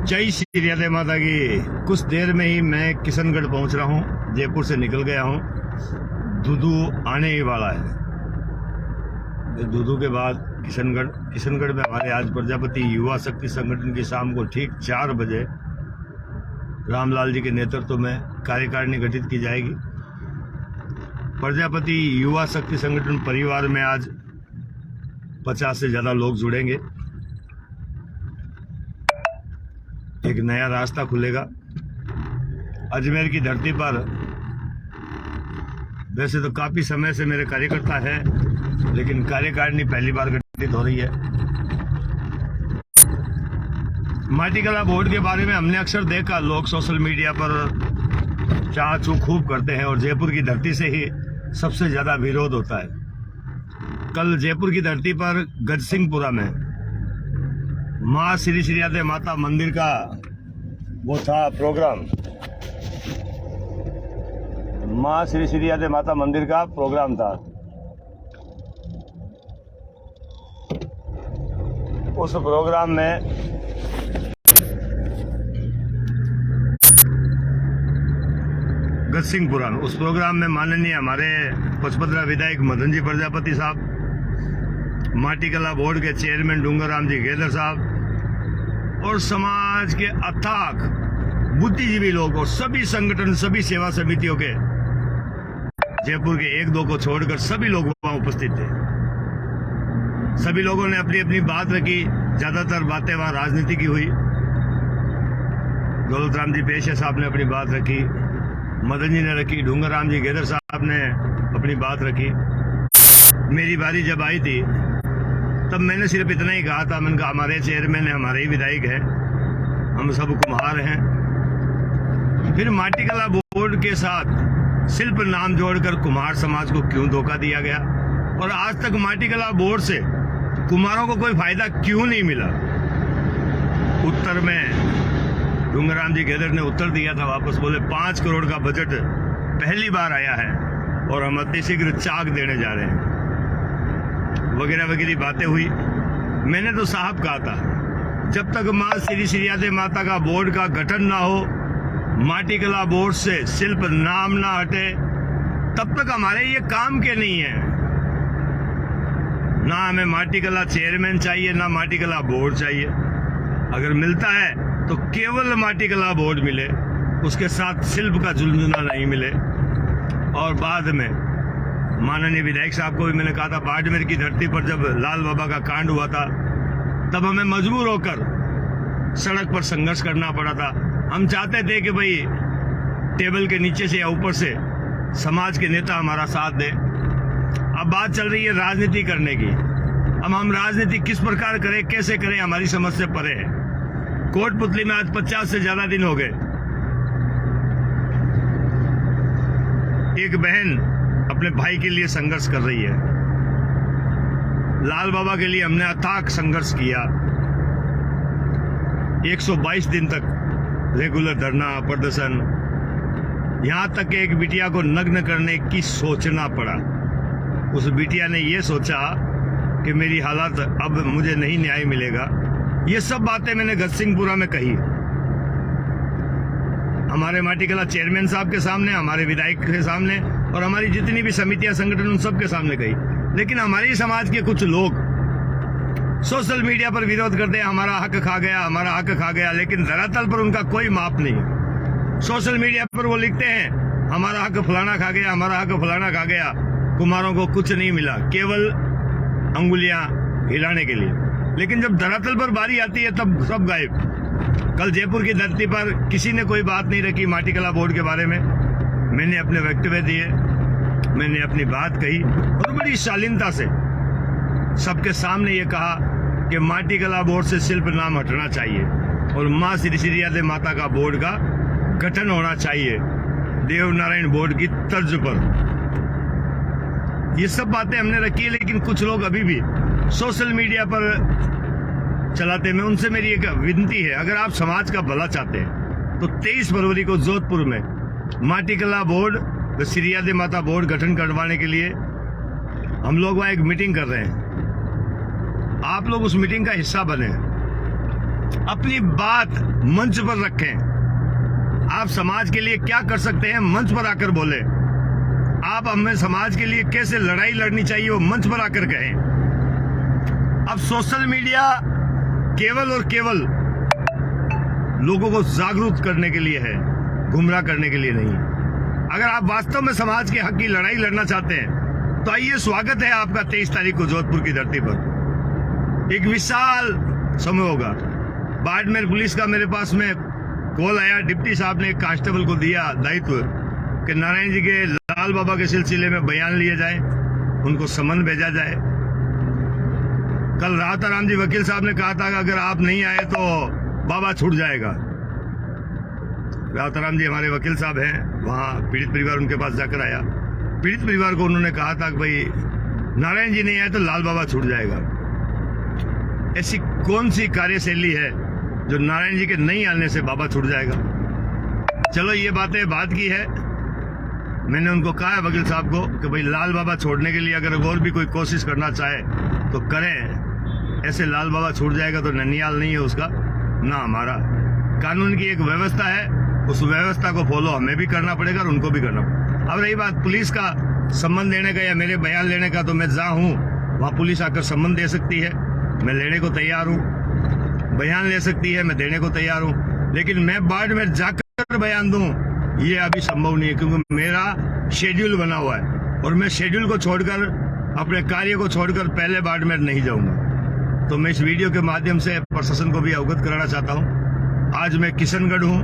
जय श्री राधे माता की। कुछ देर में ही मैं किशनगढ़ पहुंच रहा हूं। जयपुर से निकल गया हूं। दूदू आने ही वाला है। दूदू के बाद किशनगढ़ में हमारे आज प्रजापति युवा शक्ति संगठन की शाम को ठीक 4 बजे रामलाल जी के नेतृत्व में कार्यकारिणी गठित की जाएगी। प्रजापति युवा शक्ति संगठन परिवार में आज 50 से ज्यादा लोग जुड़ेंगे। एक नया रास्ता खुलेगा। अजमेर की धरती पर वैसे तो काफी समय से मेरे कार्यकर्ता है, लेकिन कार्यकारिणी पहली बार गठित हो रही है। माटीकला बोर्ड के बारे में हमने अक्सर देखा, लोग सोशल मीडिया पर चाह चू खूब करते हैं और जयपुर की धरती से ही सबसे ज्यादा विरोध होता है। कल जयपुर की धरती पर गजसिंहपुरा में माँ श्री राधे माता मंदिर का वो था प्रोग्राम। माँ श्री राधे माता मंदिर का प्रोग्राम था। उस प्रोग्राम में गजसिंहपुरा में उस प्रोग्राम में माननीय हमारे पचपदरा विधायक मदन जी प्रजापति साहब, माटीकला बोर्ड के चेयरमैन डूंगरराम जी गेदर साहब और समाज के अथाक बुद्धिजीवी लोग और सभी संगठन, सभी सेवा समितियों के, जयपुर के 1-2 को छोड़कर सभी लोग वहां उपस्थित थे। सभी लोगों ने अपनी अपनी बात रखी। ज्यादातर बातें वहां राजनीति की हुई। दौलतराम जी पेशे साहब ने अपनी बात रखी, मदन जी ने रखी, डूंगरराम जी गेदर साहब ने अपनी बात रखी। मेरी बारी जब आई थी तब मैंने सिर्फ इतना ही कहा था, मैंने कहा हमारे चेयरमैन है, हमारे ही विधायक हैं, हम सब कुम्हार हैं। फिर माटीकला बोर्ड के साथ शिल्प नाम जोड़कर कुम्हार समाज को क्यों धोखा दिया गया और आज तक माटीकला बोर्ड से कुम्हारों को कोई फायदा क्यों नहीं मिला? उत्तर में डूंगरराम जी गेदर ने उत्तर दिया था वापस, बोले 5 करोड़ का बजट पहली बार आया है और हम अतिशीघ्र चाक देने जा रहे हैं, वगैरह वगैरह बातें हुई। मैंने तो साहब कहा था, जब तक माँ श्री राधे माता का बोर्ड का गठन ना हो, माटीकला बोर्ड से शिल्प नाम ना हटे, तब तक हमारे ये काम के नहीं है। ना हमें माटीकला चेयरमैन चाहिए, ना माटीकला बोर्ड चाहिए। अगर मिलता है तो केवल माटीकला बोर्ड मिले, उसके साथ शिल्प का झुनझुना नहीं मिले। और बाद में माननीय विधायक साहब को भी मैंने कहा था, बाड़मेर की धरती पर जब लाल बाबा का कांड हुआ था तब हमें मजबूर होकर सड़क पर संघर्ष करना पड़ा था। हम चाहते थे कि भाई टेबल के नीचे से या ऊपर से समाज के नेता हमारा साथ दे। अब बात चल रही है राजनीति करने की। अब हम राजनीति किस प्रकार करें, कैसे करें, हमारी समझ से परे है। कोटपुतली में आज 50 से ज्यादा दिन हो गए। एक बहन अपने भाई के लिए संघर्ष कर रही है। लाल बाबा के लिए हमने अथाक संघर्ष किया। 122 दिन तक रेगुलर धरना प्रदर्शन, यहां तक कि एक बिटिया को नग्न करने की सोचना पड़ा। उस बिटिया ने यह सोचा कि मेरी हालत, अब मुझे नहीं न्याय मिलेगा। ये सब बातें मैंने गजसिंहपुरा में कही, हमारे माटीकला चेयरमैन साहब के सामने, हमारे विधायक के सामने और हमारी जितनी भी समितियां, संगठन, उन सब के सामने कही। लेकिन हमारी समाज के कुछ लोग सोशल मीडिया पर विरोध करते हैं, हमारा हक खा गया, हमारा हक खा गया, लेकिन धरातल पर उनका कोई माप नहीं। सोशल मीडिया पर वो लिखते हैं हमारा हक फलाना खा गया, हमारा हक फलाना खा गया। कुम्हारों को कुछ नहीं मिला, केवल अंगुलियां हिलाने के लिए। लेकिन जब धरातल पर बारी आती है तब सब गायब। कल जयपुर की धरती पर किसी ने कोई बात नहीं रखी माटीकला बोर्ड के बारे में। मैंने अपने वक्तव्य दिए, मैंने अपनी बात कही और बड़ी शालीनता से सबके सामने ये कहा कि माटीकला बोर्ड से शिल्प नाम हटना चाहिए और माँ श्री राधे माता का बोर्ड का गठन होना चाहिए देवनारायण बोर्ड की तर्ज पर। ये सब बातें हमने रखी है, लेकिन कुछ लोग अभी भी सोशल मीडिया पर चलाते हैं। उनसे मेरी एक विनती है, अगर आप समाज का भला चाहते हैं तो 23 फरवरी को जोधपुर में माटीकला बोर्ड, श्री राधे माता बोर्ड गठन करवाने के लिए हम लोग वहां एक मीटिंग कर रहे हैं। आप लोग उस मीटिंग का हिस्सा बने। अपनी बात मंच पर रखें। आप समाज के लिए क्या कर सकते हैं मंच पर आकर बोले। आप हमें समाज के लिए कैसे लड़ाई लड़नी चाहिए वो मंच पर आकर कहें। अब सोशल मीडिया केवल और केवल लोगों को जागरूक करने के लिए है, गुमराह करने के लिए नहीं। अगर आप वास्तव में समाज के हक की लड़ाई लड़ना चाहते हैं तो आइए, स्वागत है आपका 23 तारीख को जोधपुर की धरती पर। एक विशाल समय होगा। बाड़मेर पुलिस का मेरे पास में कॉल आया, डिप्टी साहब ने एक कांस्टेबल को दिया दायित्व कि नारायण जी के लाल बाबा के सिलसिले में बयान लिए जाए, उनको समन भेजा जाए। कल राताराम जी वकील साहब ने कहा था कि अगर आप नहीं आए तो बाबा छूट जाएगा। राताराम जी हमारे वकील साहब हैं, वहाँ पीड़ित परिवार उनके पास जाकर आया। पीड़ित परिवार को उन्होंने कहा था कि भाई नारायण जी नहीं आए तो लाल बाबा छूट जाएगा। ऐसी कौन सी कार्यशैली है जो नारायण जी के नहीं आने से बाबा छूट जाएगा? चलो ये बातें बात की है। मैंने उनको कहा है वकील साहब को कि भाई लाल बाबा छोड़ने के लिए अगर और भी कोई कोशिश करना चाहे तो करें। ऐसे लाल बाबा छूट जाएगा तो ननियाल नहीं है उसका ना हमारा। कानून की एक व्यवस्था है, उस व्यवस्था को फॉलो हमें भी करना पड़ेगा और उनको भी करना पड़ेगा। अब रही बात पुलिस का सम्मान देने का या मेरे बयान लेने का, तो मैं जहाँ हूँ वहाँ पुलिस आकर सम्मान दे सकती है, मैं लेने को तैयार हूँ। बयान ले सकती है, मैं देने को तैयार हूँ। लेकिन मैं बाड़मेर जाकर बयान दूँ ये अभी संभव नहीं है, क्योंकि मेरा शेड्यूल बना हुआ है और मैं शेड्यूल को छोड़कर, अपने कार्य को छोड़कर पहले बाड़मेर नहीं जाऊंगा। तो मैं इस वीडियो के माध्यम से प्रशासन को भी अवगत कराना चाहता हूं। आज मैं किशनगढ़ हूं,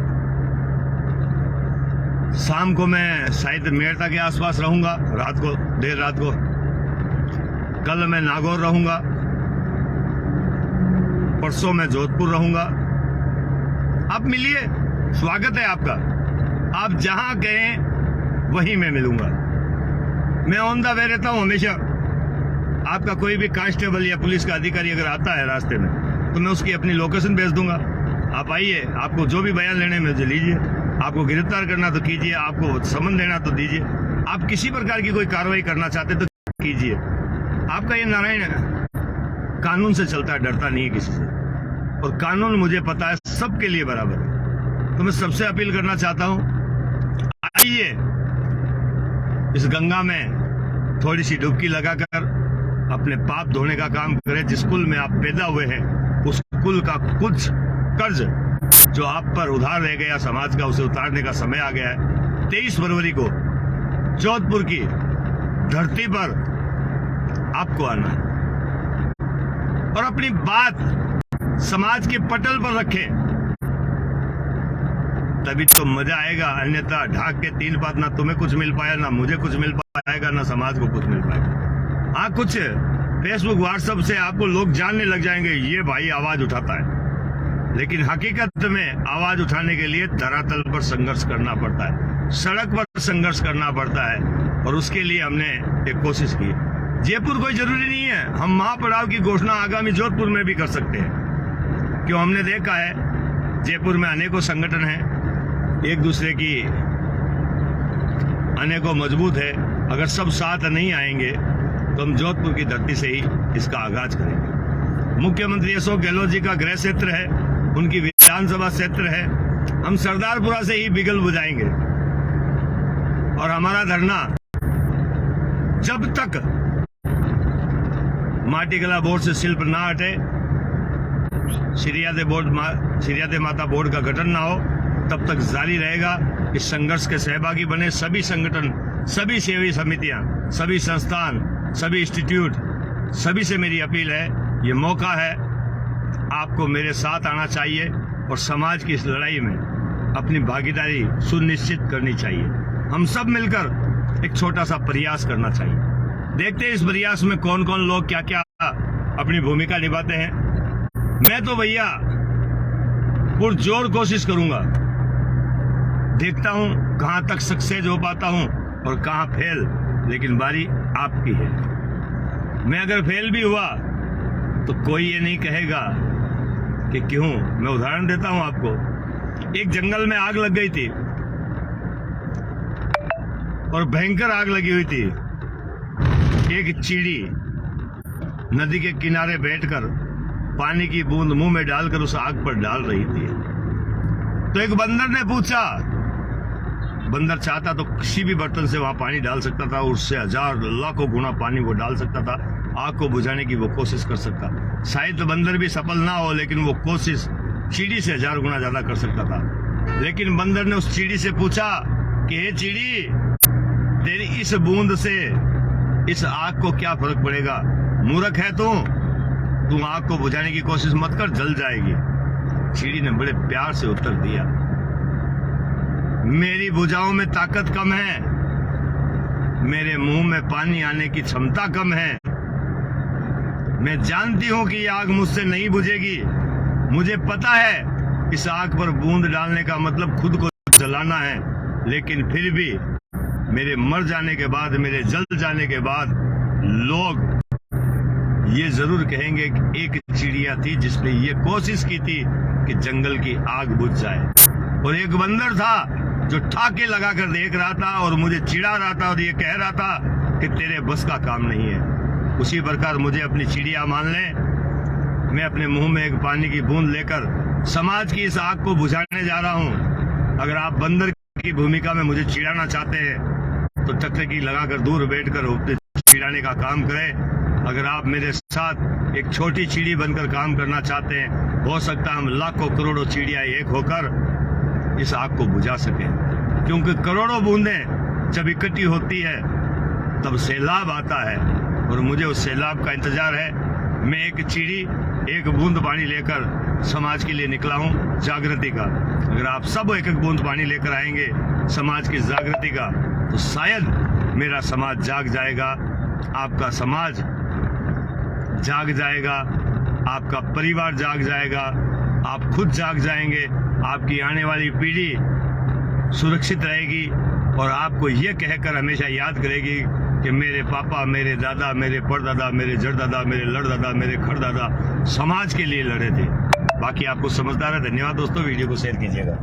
शाम को मैं शायद मेड़ता के आसपास रहूंगा, रात को, देर रात को। कल मैं नागौर रहूंगा, परसों मैं जोधपुर रहूंगा। आप मिलिए, स्वागत है आपका। आप जहां कहें वहीं मैं मिलूंगा। मैं ऑन द वे रहता हूं हमेशा। आपका कोई भी कांस्टेबल या पुलिस का अधिकारी अगर आता है रास्ते में तो मैं उसकी अपनी लोकेशन भेज दूंगा। आप आइए, आपको जो भी बयान लेने में लीजिए। आपको गिरफ्तार करना तो कीजिए, आपको समन देना तो दीजिए। आप किसी प्रकार की कोई कार्रवाई करना चाहते तो कीजिए। आपका ये नारायण कानून से चलता है, डरता नहीं है किसी से, और कानून मुझे पता है सबके लिए बराबर है। तो मैं सबसे अपील करना चाहता हूं, आइए इस गंगा में थोड़ी सी डुबकी लगाकर अपने पाप धोने का काम करें। जिस कुल में आप पैदा हुए हैं उस कुल का कुछ कर्ज जो आप पर उधार रह गया समाज का, उसे उतारने का समय आ गया है। 23 फरवरी को जोधपुर की धरती पर आपको आना है और अपनी बात समाज के पटल पर रखें, तभी तो मजा आएगा। अन्यथा ढाक के 3 बात, ना तुम्हें कुछ मिल पाया, ना मुझे कुछ मिल पाएगा, ना समाज को कुछ मिल पाएगा। हाँ, कुछ फेसबुक व्हाट्सएप से आपको लोग जानने लग जाएंगे ये भाई आवाज उठाता है, लेकिन हकीकत में आवाज उठाने के लिए धरातल पर संघर्ष करना पड़ता है, सड़क पर संघर्ष करना पड़ता है, और उसके लिए हमने एक कोशिश की। जयपुर कोई जरूरी नहीं है, हम महापड़ाव की घोषणा आगामी जोधपुर में भी कर सकते हैं। क्यों, हमने देखा है जयपुर में अनेकों संगठन हैं, एक दूसरे की अनेकों मजबूत है। अगर सब साथ नहीं आएंगे तो हम जोधपुर की धरती से ही इसका आगाज करेंगे। मुख्यमंत्री अशोक गहलोत जी का गृह क्षेत्र है, उनकी विधानसभा क्षेत्र है। हम सरदारपुरा से ही बिगल बुझाएंगे और हमारा धरना जब तक माटीकला बोर्ड से शिल्प ना हटे, श्रीयादे माता बोर्ड का गठन ना हो, तब तक जारी रहेगा। इस संघर्ष के सहभागी बने सभी संगठन, सभी सेवी समितियां, सभी संस्थान, सभी इंस्टीट्यूट, सभी से मेरी अपील है, ये मौका है, आपको मेरे साथ आना चाहिए और समाज की इस लड़ाई में अपनी भागीदारी सुनिश्चित करनी चाहिए। हम सब मिलकर एक छोटा सा प्रयास करना चाहिए। देखते हैं इस प्रयास में कौन कौन लोग क्या क्या अपनी भूमिका निभाते हैं। मैं तो भैया पुरजोर कोशिश करूंगा, देखता हूं कहां तक सक्सेस हो पाता हूं और कहां फेल, लेकिन बारी आपकी है। मैं अगर फेल भी हुआ तो कोई ये नहीं कहेगा कि क्यों। मैं उदाहरण देता हूं आपको। एक जंगल में आग लग गई थी और भयंकर आग लगी हुई थी। एक चीड़ी नदी के किनारे बैठकर पानी की बूंद मुंह में डालकर उस आग पर डाल रही थी। तो एक बंदर ने पूछा, बंदर चाहता तो किसी भी बर्तन से वहां पानी डाल सकता था, उससे 1000 लाखों गुना पानी वो डाल सकता था, आग को बुझाने की वो कोशिश कर सकता। शायद बंदर भी सफल ना हो, लेकिन वो कोशिश चींटी से 1000 गुना ज्यादा कर सकता था। लेकिन बंदर ने उस चींटी से पूछा कि हे चींटी, तेरी इस बूंद से इस आग को क्या फर्क पड़ेगा? मूर्ख है तू आग को बुझाने की कोशिश मत कर, जल जाएगी। चींटी ने बड़े प्यार से उत्तर दिया, मेरी भुजाओं में ताकत कम है, मेरे मुंह में पानी आने की क्षमता कम है। मैं जानती हूं कि यह आग मुझसे नहीं बुझेगी। मुझे पता है इस आग पर बूंद डालने का मतलब खुद को जलाना है, लेकिन फिर भी मेरे मर जाने के बाद, मेरे जल जाने के बाद लोग ये जरूर कहेंगे कि एक चिड़िया थी जिसने ये कोशिश की थी कि जंगल की आग बुझ जाए। और एक बंदर था जो ठाके लगाकर देख रहा था और मुझे चिढ़ा रहा था और ये कह रहा था कि तेरे बस का काम नहीं है। उसी प्रकार मुझे अपनी चिड़िया मान ले, मैं अपने मुंह में एक पानी की बूंद लेकर समाज की इस आग को बुझाने जा रहा हूं। अगर आप बंदर की भूमिका में मुझे चिढ़ाना चाहते हैं तो टकटकी लगाकर दूर बैठकर चिढ़ाने का काम करें। अगर आप मेरे साथ एक छोटी चिड़ी बनकर काम करना चाहते हैं, हो सकता है हम लाखों करोड़ों चिड़िया एक होकर इस आग को बुझा सके, क्योंकि करोड़ों बूंदें जब इकट्ठी होती है तब सैलाब आता है और मुझे उस सैलाब का इंतजार है। मैं एक चिड़ी, एक बूंद पानी लेकर समाज के लिए निकला हूं, जागृति का। अगर आप सब एक एक बूंद पानी लेकर आएंगे समाज की जागृति का, तो शायद मेरा समाज जाग जाएगा, आपका समाज जाग जाएगा, आपका परिवार जाग जाएगा, आप खुद जाग जाएंगे, आपकी आने वाली पीढ़ी सुरक्षित रहेगी और आपको ये कहकर हमेशा याद करेगी कि मेरे पापा, मेरे दादा, मेरे परदादा, मेरे जड़दादा, मेरे लड़दादा, मेरे खड़दादा समाज के लिए लड़े थे। बाकी आपको समझदार है। धन्यवाद दोस्तों, वीडियो को शेयर कीजिएगा।